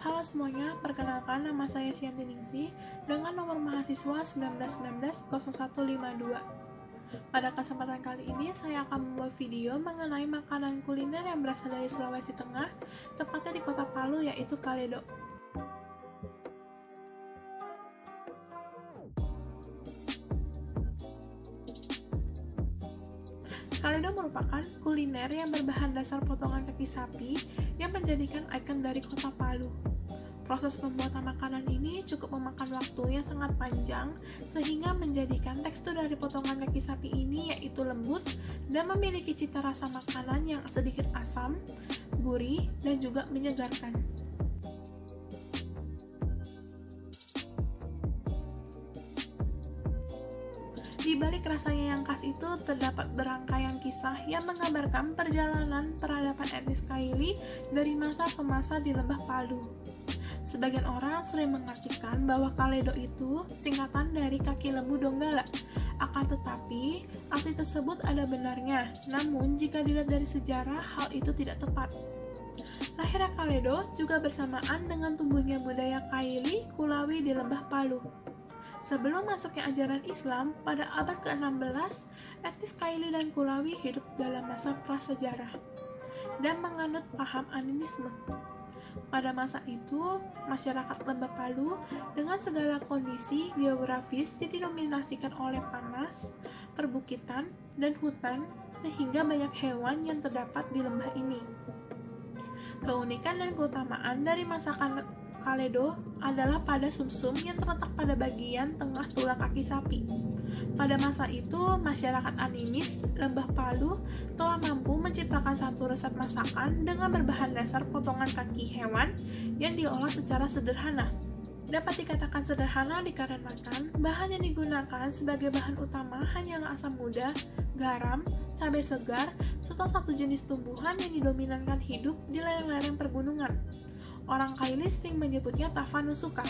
Halo semuanya, perkenalkan nama saya Sianti Ningsih dengan nomor mahasiswa 1919-0152. Pada kesempatan kali ini, saya akan membuat video mengenai makanan kuliner yang berasal dari Sulawesi Tengah, tepatnya di kota Palu, yaitu Kaledo. Kaledo merupakan kuliner yang berbahan dasar potongan kaki sapi yang menjadikan ikon dari kota Palu. Proses pembuatan makanan ini cukup memakan waktu yang sangat panjang, sehingga menjadikan tekstur dari potongan kaki sapi ini yaitu lembut dan memiliki cita rasa makanan yang sedikit asam, gurih, dan juga menyegarkan. Di balik rasanya yang khas itu terdapat berangkaian kisah yang menggambarkan perjalanan peradaban etnis Kaili dari masa ke masa di lembah Palu. Sebagian orang sering mengartikan bahwa Kaledo itu singkatan dari kaki lembu Donggala. Akan tetapi, arti tersebut ada benarnya. Namun, jika dilihat dari sejarah, hal itu tidak tepat. Lahirnya Kaledo juga bersamaan dengan tumbuhnya budaya Kaili Kulawi di lembah Palu. Sebelum masuknya ajaran Islam, pada abad ke-16, etnis Kaili dan Kulawi hidup dalam masa prasejarah dan menganut paham animisme. Pada masa itu, masyarakat lembah Palu dengan segala kondisi geografis didominasikan oleh panas, perbukitan, dan hutan, sehingga banyak hewan yang terdapat di lembah ini. Keunikan dan keutamaan dari masakan Kaledo adalah pada sumsum yang terletak pada bagian tengah tulang kaki sapi. Pada masa itu, masyarakat animis lembah Palu telah mampu menciptakan satu resep masakan dengan berbahan dasar potongan kaki hewan yang diolah secara sederhana. Dapat dikatakan sederhana dikarenakan bahan yang digunakan sebagai bahan utama hanyalah asam muda, garam, cabai segar, serta satu jenis tumbuhan yang didominankan hidup di lereng-lereng pergunungan. Orang Kaili sering menyebutnya Tafanusuka.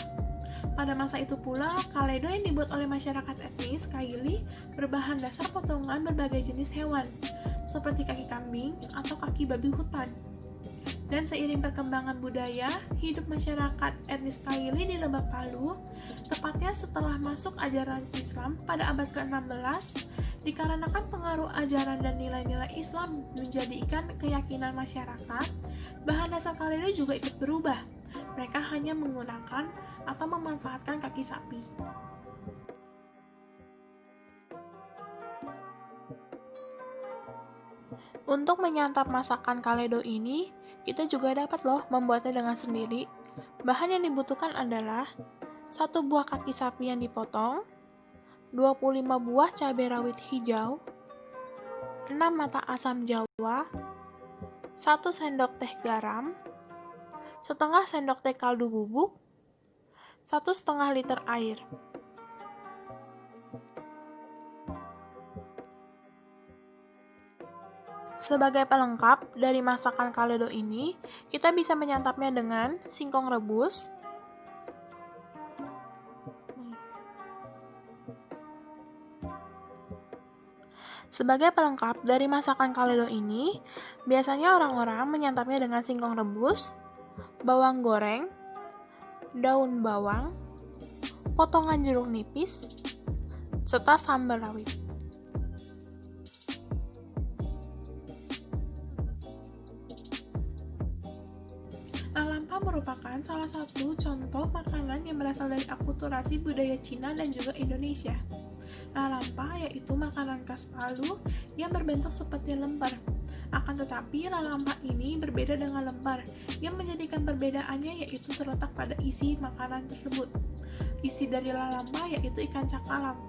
Pada masa itu pula, Kaledo yang dibuat oleh masyarakat etnis Kaili berbahan dasar potongan berbagai jenis hewan, seperti kaki kambing atau kaki babi hutan. Dan seiring perkembangan budaya, hidup masyarakat etnis Kaili di lembah Palu, tepatnya setelah masuk ajaran Islam pada abad ke-16, dikarenakan pengaruh ajaran dan nilai-nilai Islam menjadikan keyakinan masyarakat, bahan dasar Kaledo juga ikut berubah. Mereka hanya menggunakan atau memanfaatkan kaki sapi. Untuk menyantap masakan Kaledo ini, kita juga dapat membuatnya dengan sendiri. Bahan yang dibutuhkan adalah 1 buah kaki sapi yang dipotong, 25 buah cabai rawit hijau, 6 mata asam jawa, 1 sendok teh garam, setengah sendok teh kaldu bubuk, 1,5 liter air. Sebagai pelengkap dari masakan Kaledo ini, kita bisa menyantapnya dengan singkong rebus, Sebagai pelengkap dari masakan Kaledo ini, biasanya orang-orang menyantapnya dengan singkong rebus, bawang goreng, daun bawang, potongan jeruk nipis, serta sambal rawit. Lalampa merupakan salah satu contoh makanan yang berasal dari akulturasi budaya Cina dan juga Indonesia. Lalampa yaitu makanan khas Palu yang berbentuk seperti lemper. Akan tetapi lalampa ini berbeda dengan lemper. Yang menjadikan perbedaannya yaitu terletak pada isi makanan tersebut. Isi dari lalampa yaitu ikan cakalang.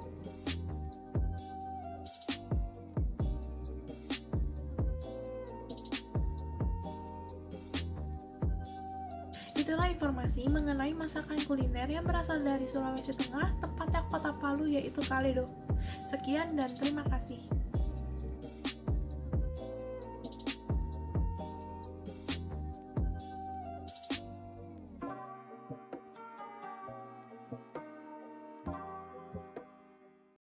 Itulah informasi mengenai masakan kuliner yang berasal dari Sulawesi Tengah, tepatnya kota Palu yaitu Kaledo. Sekian dan terima kasih.